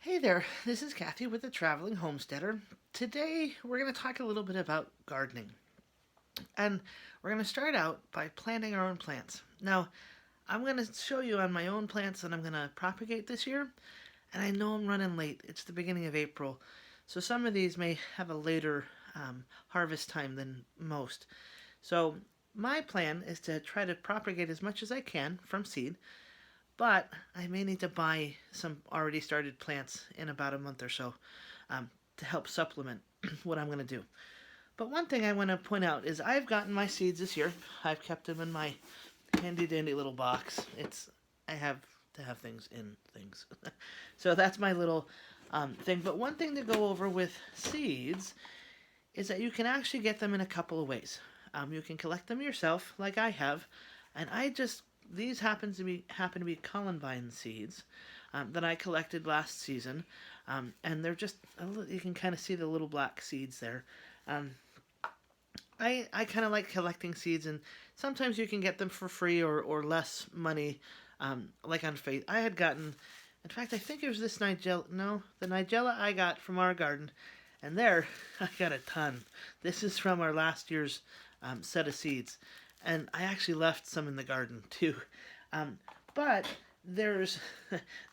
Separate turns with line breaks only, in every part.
Hey there, this is Kathy with the Traveling Homesteader. Today we're going to talk a little bit about gardening. And we're going to start out by planting our own plants. Now, I'm going to show you on my own plants that I'm going to propagate this year. And I know I'm running late. It's the beginning of April. So some of these may have a later harvest time than most. So my plan is to try to propagate as much as I can from seed. But I may need to buy some already started plants in about a month or so to help supplement what I'm going to do. But one thing I want to point out is I've gotten my seeds this year. I've kept them in my handy dandy little box. I have to have things in things. So that's my little thing. But one thing to go over with seeds is that you can actually get them in a couple of ways. You can collect them yourself, like I have, and these happen to be columbine seeds that I collected last season, and they're just you can kind of see the little black seeds there. I kind of like collecting seeds, and sometimes you can get them for free or less money, like on Faith. I had gotten, in fact, I think it was this Nigella. No, the Nigella I got from our garden, and there I got a ton. This is from our last year's set of seeds, and I actually left some in the garden too. But there's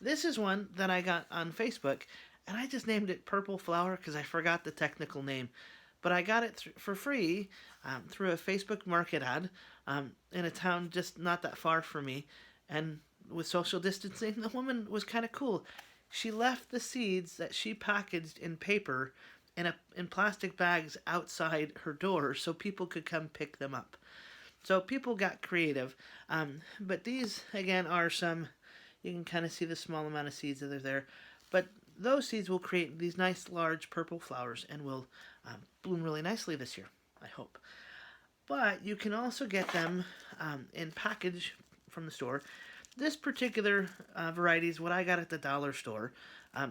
this is one that I got on Facebook, and I just named it Purple Flower because I forgot the technical name. But I got it for free through a Facebook market ad in a town just not that far from me. And with social distancing, the woman was kind of cool. She left the seeds that she packaged in paper in plastic bags outside her door so people could come pick them up. So people got creative. But these, again, are some, you can kind of see the small amount of seeds that are there. But those seeds will create these nice large purple flowers and will bloom really nicely this year, I hope. But you can also get them in package from the store. This particular variety is what I got at the dollar store.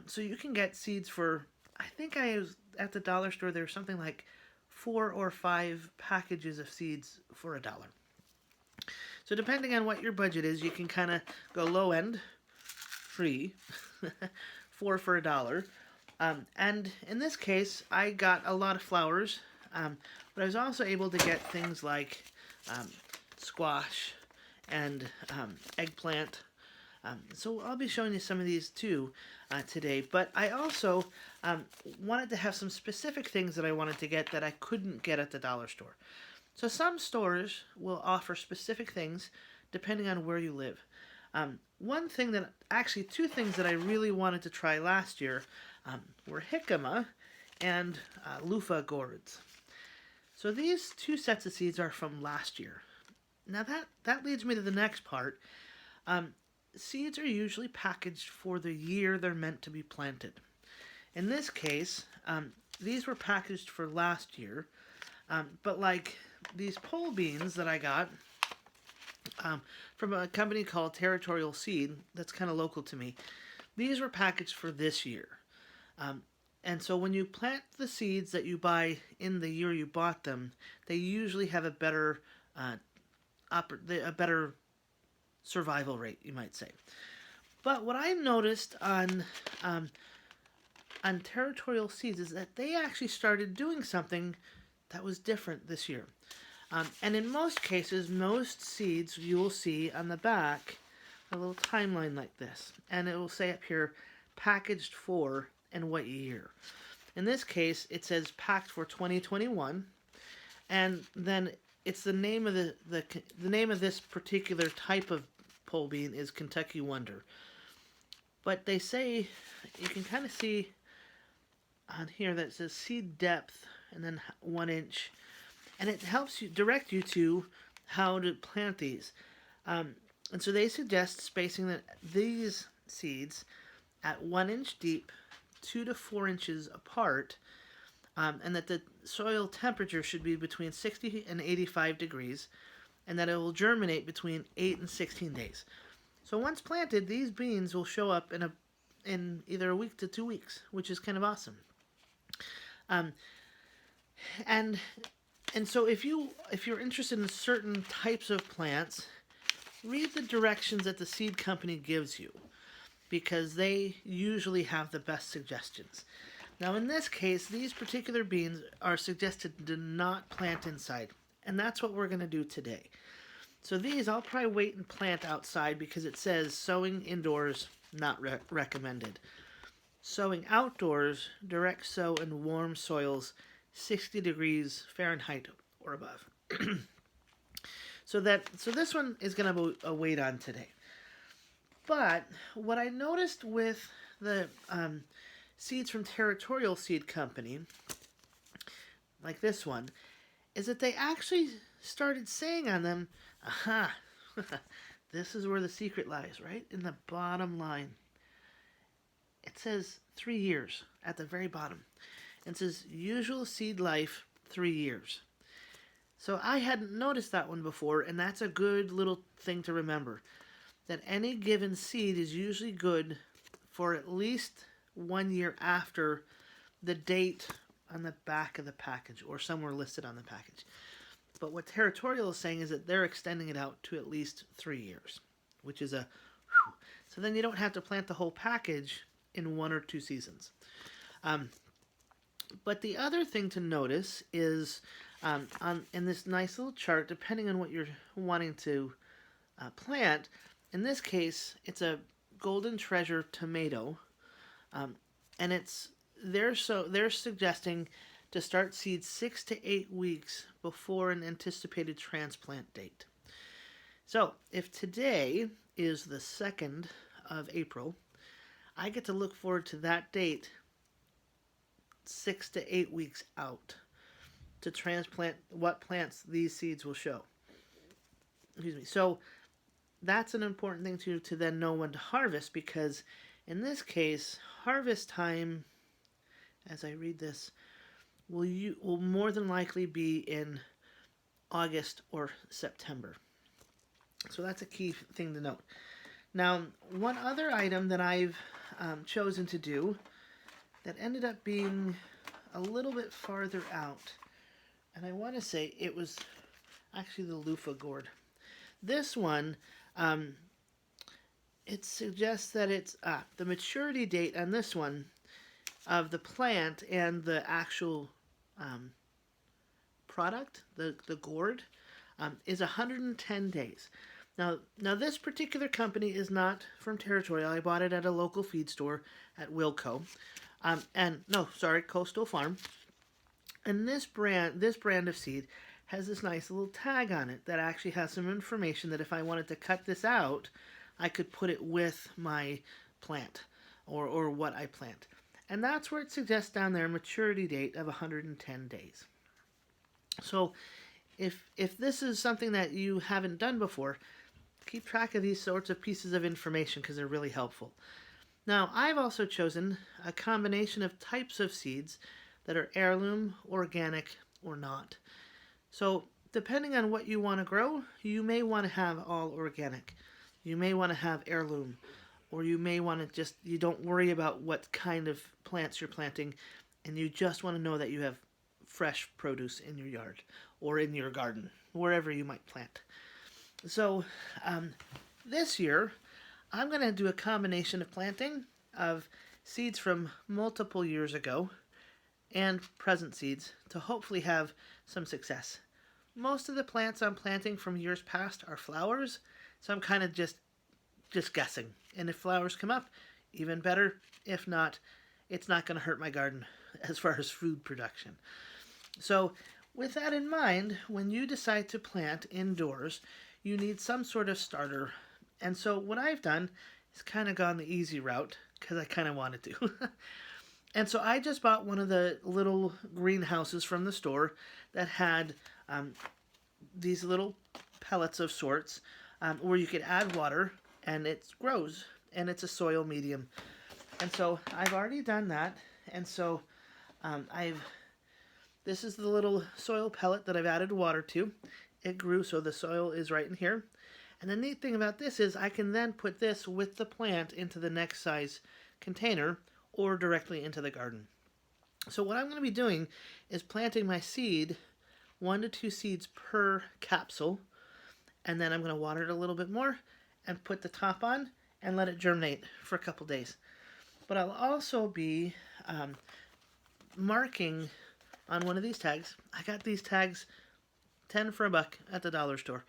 So you can get seeds for, I think I was at the dollar store, there's something like 4 or 5 packages of seeds for $1. So depending on what your budget is, you can kind of go low end, free, 4 for $1. And in this case, I got a lot of flowers, but I was also able to get things like squash and eggplant. So I'll be showing you some of these too today. But I also wanted to have some specific things that I wanted to get that I couldn't get at the dollar store. So some stores will offer specific things depending on where you live. Two things that I really wanted to try last year were jicama and loofah gourds. So these 2 sets of seeds are from last year. Now that leads me to the next part. Seeds are usually packaged for the year they're meant to be planted. In this case, these were packaged for last year, but like these pole beans that I got from a company called Territorial Seed that's kind of local to me, these were packaged for this year. And so when you plant the seeds that you buy in the year you bought them, they usually have a better survival rate, you might say. But what I noticed on Territorial Seeds is that they actually started doing something that was different this year. And in most cases, most seeds you will see on the back a little timeline like this. And it will say up here, packaged for and what year. In this case, it says packed for 2021. And then it's the name of the name of this particular type of pole bean is Kentucky Wonder. But they say, you can kind of see on here that it says seed depth and then 1 inch. And it helps you direct you to how to plant these. And so they suggest spacing these seeds at 1 inch deep, 2 to 4 inches apart, and that the soil temperature should be between 60 and 85 degrees, and that it will germinate between 8 and 16 days. So once planted, these beans will show up in either a week to 2 weeks, which is kind of awesome. And so if you're interested in certain types of plants, read the directions that the seed company gives you, because they usually have the best suggestions. Now, in this case, these particular beans are suggested to not plant inside, and that's what we're going to do today. So these, I'll probably wait and plant outside because it says sowing indoors, not recommended. Sowing outdoors, direct sow in warm soils, 60 degrees Fahrenheit or above. So this one is going to be a wait on today. But what I noticed with the seeds from Territorial Seed Company, like this one, is that they actually started saying on them, aha, this is where the secret lies, right? In the bottom line. It says 3 years at the very bottom. It says usual seed life, 3 years. So I hadn't noticed that one before, and that's a good little thing to remember. That any given seed is usually good for at least 1 year after the date on the back of the package or somewhere listed on the package. But what Territorial is saying is that they're extending it out to at least 3 years, which is a whew. So then you don't have to plant the whole package in 1 or 2 seasons. But the other thing to notice is in this nice little chart, depending on what you're wanting to plant, in this case, it's a Golden Treasure tomato, and they're suggesting to start seeds 6 to 8 weeks before an anticipated transplant date. So if today is the 2nd of April, I get to look forward to that date 6 to 8 weeks out to transplant what plants these seeds will show. Excuse me. So that's an important thing to then know when to harvest, because in this case, harvest time, as I read this, will more than likely be in August or September. So that's a key thing to note. Now, one other item that I've chosen to do that ended up being a little bit farther out, and I want to say it was actually the Loofah Gourd. This one, it suggests that it's the maturity date on this one of the plant and the actual product, the gourd, is 110 days. Now this particular company is not from Territorial. I bought it at a local feed store at Wilco. Coastal Farm. And this brand of seed has this nice little tag on it that actually has some information that if I wanted to cut this out, I could put it with my plant or what I plant. And that's where it suggests down there maturity date of 110 days. So if this is something that you haven't done before, keep track of these sorts of pieces of information because they're really helpful. Now, I've also chosen a combination of types of seeds that are heirloom, organic, or not. So, depending on what you want to grow, you may want to have all organic. You may want to have heirloom, or you may want to you don't worry about what kind of plants you're planting, and you just want to know that you have fresh produce in your yard, or in your garden, wherever you might plant. So, this year, I'm going to do a combination of planting of seeds from multiple years ago and present seeds to hopefully have some success. Most of the plants I'm planting from years past are flowers, so I'm kind of just guessing. And if flowers come up, even better. If not, it's not going to hurt my garden as far as food production. So with that in mind, when you decide to plant indoors, you need some sort of starter. And so what I've done is kind of gone the easy route because I kind of wanted to. And so I just bought one of the little greenhouses from the store that had these little pellets of sorts where you could add water and it grows, and it's a soil medium. And so I've already done that. And so this is the little soil pellet that I've added water to. It grew, so the soil is right in here. And the neat thing about this is I can then put this with the plant into the next size container or directly into the garden. So what I'm going to be doing is planting my seed, 1 to 2 seeds per capsule, and then I'm going to water it a little bit more and put the top on and let it germinate for a couple days. But I'll also be marking on one of these tags. I got these tags 10 for a buck at the dollar store.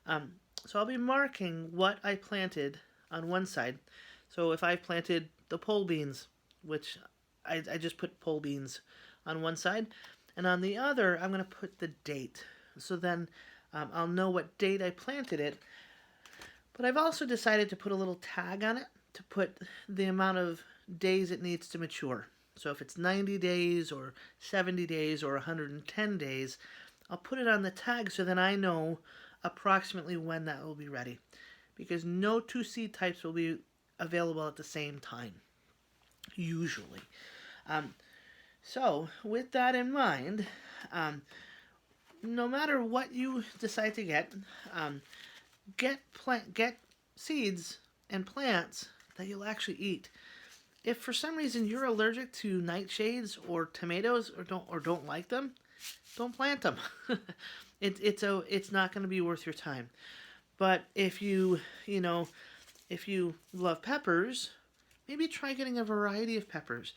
So I'll be marking what I planted on one side. So if I planted the pole beans, which I just put pole beans on one side, and on the other I'm going to put the date. So then I'll know what date I planted it. But I've also decided to put a little tag on it to put the amount of days it needs to mature. So if it's 90 days or 70 days or 110 days, I'll put it on the tag so then I know approximately when that will be ready. Because no two seed types will be available at the same time, usually. So with that in mind, no matter what you decide to get seeds and plants that you'll actually eat. If for some reason you're allergic to nightshades or tomatoes or don't like them, don't plant them. It's not going to be worth your time. But if you love peppers, maybe try getting a variety of peppers.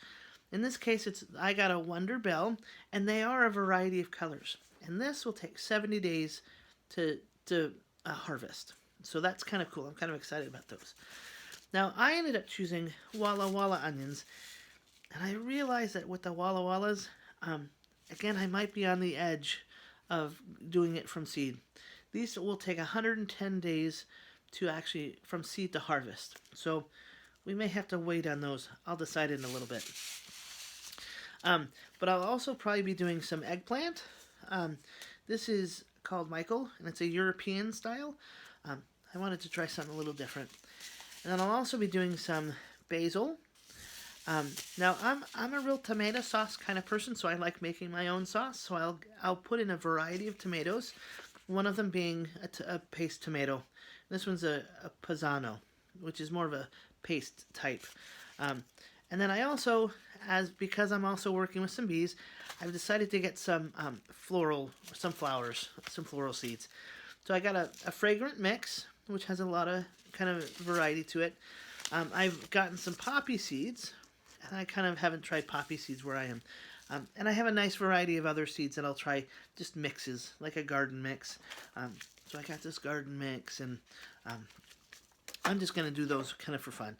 In this case, I got a Wonder Bell, and they are a variety of colors. And this will take 70 days to harvest. So that's kind of cool. I'm kind of excited about those. Now, I ended up choosing Walla onions, and I realized that with the Walla Wallas, again, I might be on the edge of doing it from seed. These will take 110 days to actually from seed to harvest. So we may have to wait on those. I'll decide in a little bit. But I'll also probably be doing some eggplant. This is called Michael, and it's a European style. I wanted to try something a little different. And then I'll also be doing some basil. Now I'm a real tomato sauce kind of person, so I like making my own sauce. So I'll put in a variety of tomatoes. One of them being a paste tomato. This one's a Pisano, which is more of a paste type. And then I also, because I'm also working with some bees, I've decided to get some floral seeds. So I got a fragrant mix, which has a lot of kind of variety to it. I've gotten some poppy seeds, and I kind of haven't tried poppy seeds where I am. And I have a nice variety of other seeds that I'll try, just mixes, like a garden mix. So I got this garden mix, and I'm just going to do those kind of for fun.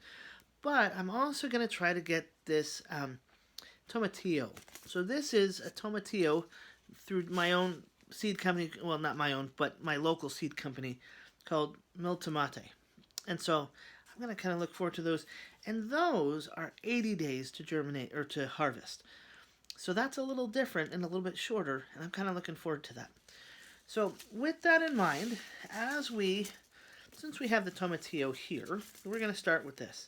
But I'm also going to try to get this Tomatillo. So this is a Tomatillo through my own seed company, well, not my own, but my local seed company called Mil Tomate. And so I'm going to kind of look forward to those. And those are 80 days to germinate or to harvest. So that's a little different and a little bit shorter, and I'm kind of looking forward to that. So with that in mind, since we have the Tomatillo here, we're going to start with this.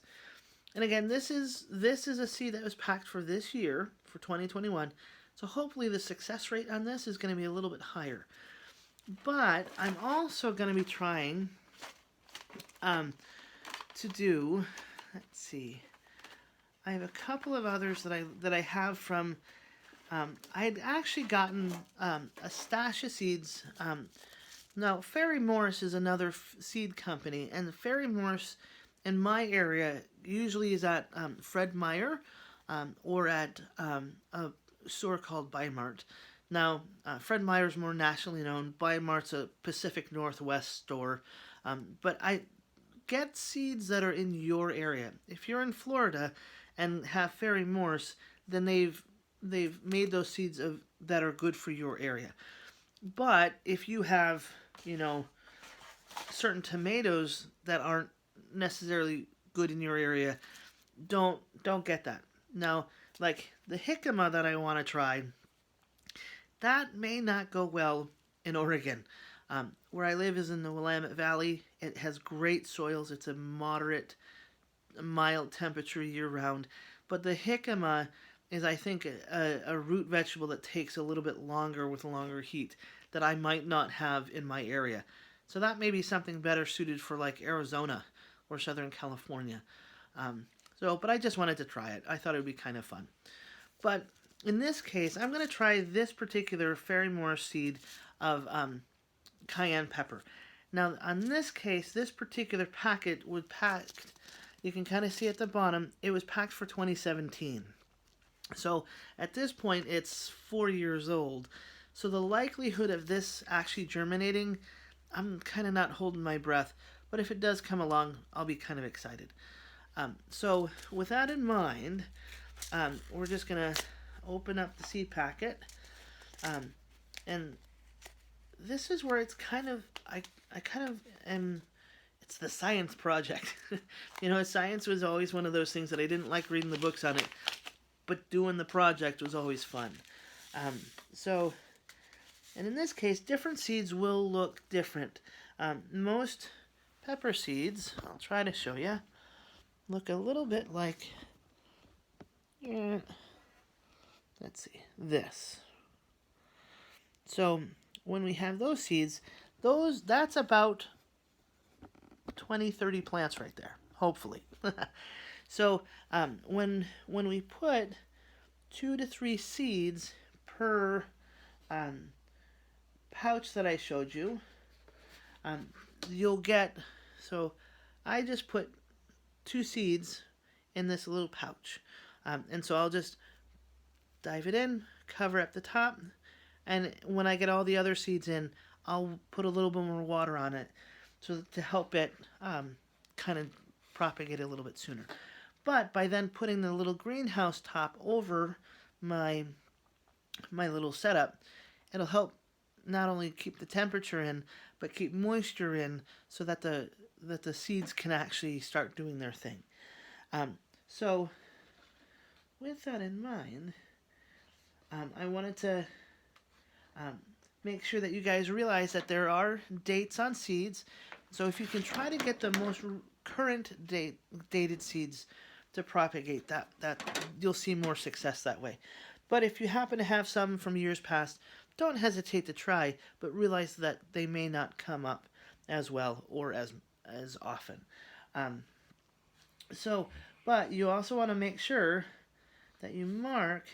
And again, this is a seed that was packed for this year, for 2021. So hopefully the success rate on this is going to be a little bit higher. But I'm also going to be trying to do, let's see, I have a couple of others that I have from, I had actually gotten a stash of seeds. Now, Ferry Morris is another seed company, and Ferry Morris in my area usually is at Fred Meyer or at a store called Bi-Mart. Now, Fred Meyer's more nationally known. Bi-Mart's a Pacific Northwest store. But I get seeds that are in your area. If you're in Florida and have Ferry Morris, then they've made those seeds that are good for your area. But if you have, certain tomatoes that aren't necessarily good in your area, don't get that. Now, like the jicama that I want to try, that may not go well in Oregon. Where I live is in the Willamette Valley. It has great soils. It's a moderate, mild temperature year-round. But the jicama is, I think, a root vegetable that takes a little bit longer with longer heat that I might not have in my area. So that may be something better suited for like Arizona or Southern California. But I just wanted to try it. I thought it would be kind of fun. But in this case, I'm going to try this particular Ferry Morris seed of cayenne pepper. Now, on this case, this particular packet was packed, you can kind of see at the bottom, it was packed for 2017. So at this point, it's 4 years old. So the likelihood of this actually germinating, I'm kind of not holding my breath. But if it does come along, I'll be kind of excited. So with that in mind, we're just going to open up the seed packet. And this is where it's kind of, I kind of am, it's the science project. You know, science was always one of those things that I didn't like reading the books on it, but doing the project was always fun. And in this case, different seeds will look different. Most pepper seeds, I'll try to show you, look a little bit like, let's see, this. So when we have those seeds, that's about 20, 30 plants right there, hopefully. So when we put 2 to 3 seeds per pouch that I showed you, you'll get, so I just put 2 seeds in this little pouch. And so I'll just dive it in, cover up the top, and when I get all the other seeds in, I'll put a little bit more water on it so to help it kind of propagate a little bit sooner. But by then putting the little greenhouse top over my little setup, it'll help not only keep the temperature in, but keep moisture in so that the seeds can actually start doing their thing. So with that in mind, I wanted to make sure that you guys realize that there are dates on seeds. So if you can try to get the most current dated seeds to propagate, that you'll see more success that way. But if you happen to have some from years past, don't hesitate to try, but realize that they may not come up as well or as often. But you also want to make sure that you mark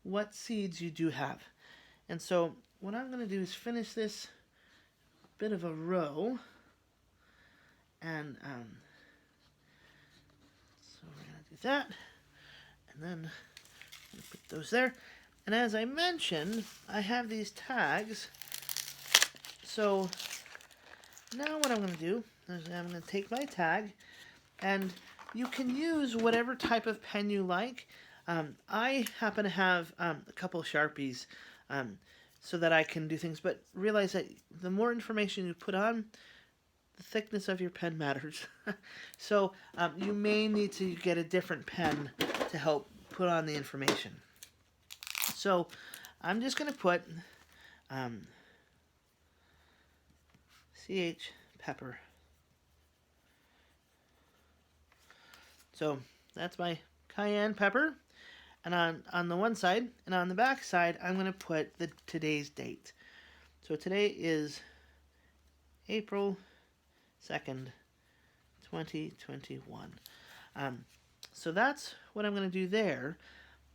what seeds you do have. And so what I'm going to do is finish this bit of a row. And so we're going to do that. And then put those there. And as I mentioned, I have these tags. So now what I'm going to do is I'm going to take my tag, and you can use whatever type of pen you like. I happen to have a couple Sharpies so that I can do things, but realize that the more information you put on, the thickness of your pen matters. So you may need to get a different pen to help put on the information. So I'm just going to put CH pepper. So that's my cayenne pepper. And on the one side and on the back side, I'm going to put today's date. So today is April 2nd, 2021. So that's what I'm going to do there.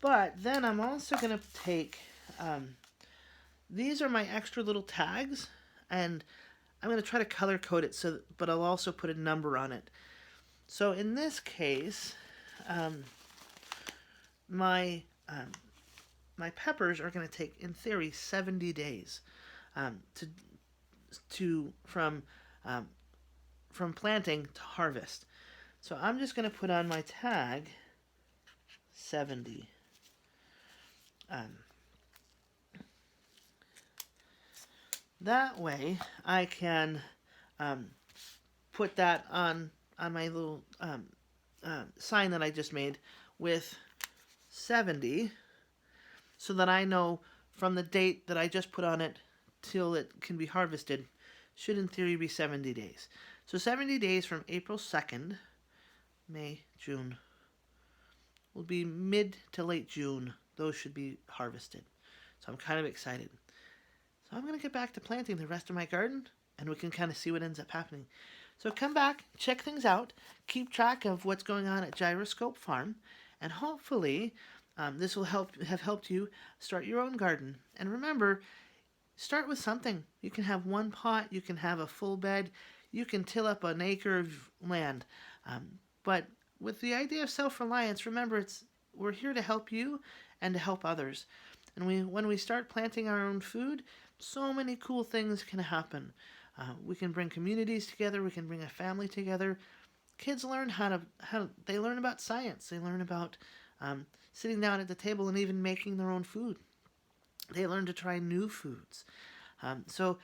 But then I'm also going to take, these are my extra little tags, and I'm going to try to color code it, but I'll also put a number on it. So in this case, my peppers are going to take, in theory, 70 days from planting to harvest. So I'm just going to put on my tag 70. That way I can put that on my little sign that I just made with 70, so that I know from the date that I just put on it till it can be harvested should in theory be 70 days. So 70 days from April 2nd, May, June, will be mid to late June. Those should be harvested. So I'm kind of excited. So I'm going to get back to planting the rest of my garden, and we can kind of see what ends up happening. So come back, check things out, keep track of what's going on at Gyroscope Farm, and hopefully this will have helped you start your own garden. And remember, Start with something. You can have one pot, you can have a full bed, you can till up an acre of land. But with the idea of self-reliance, remember we're here to help you and to help others. And when we start planting our own food, so many cool things can happen. We can bring communities together. We can bring a family together. Kids learn they learn about science. They learn about sitting down at the table and even making their own food. They learn to try new foods. So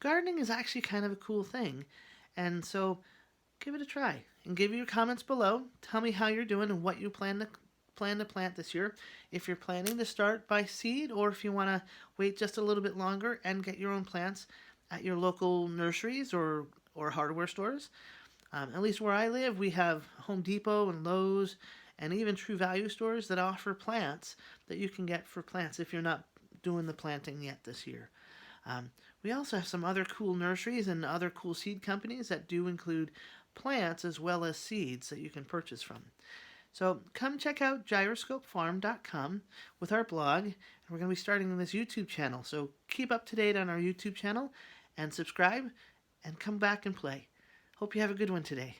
gardening is actually kind of a cool thing. And so give it a try and give your comments below. Tell me how you're doing and what you plan to plant this year. If you're planning to start by seed, or if you want to wait just a little bit longer and get your own plants at your local nurseries or hardware stores. At least where I live, we have Home Depot and Lowe's and even True Value stores that offer plants that you can get for plants if you're not doing the planting yet this year. We also have some other cool nurseries and other cool seed companies that do include plants as well as seeds that you can purchase from. So come check out gyroscopefarm.com with our blog. And we're going to be starting this YouTube channel. So keep up to date on our YouTube channel and subscribe and come back and play. Hope you have a good one today.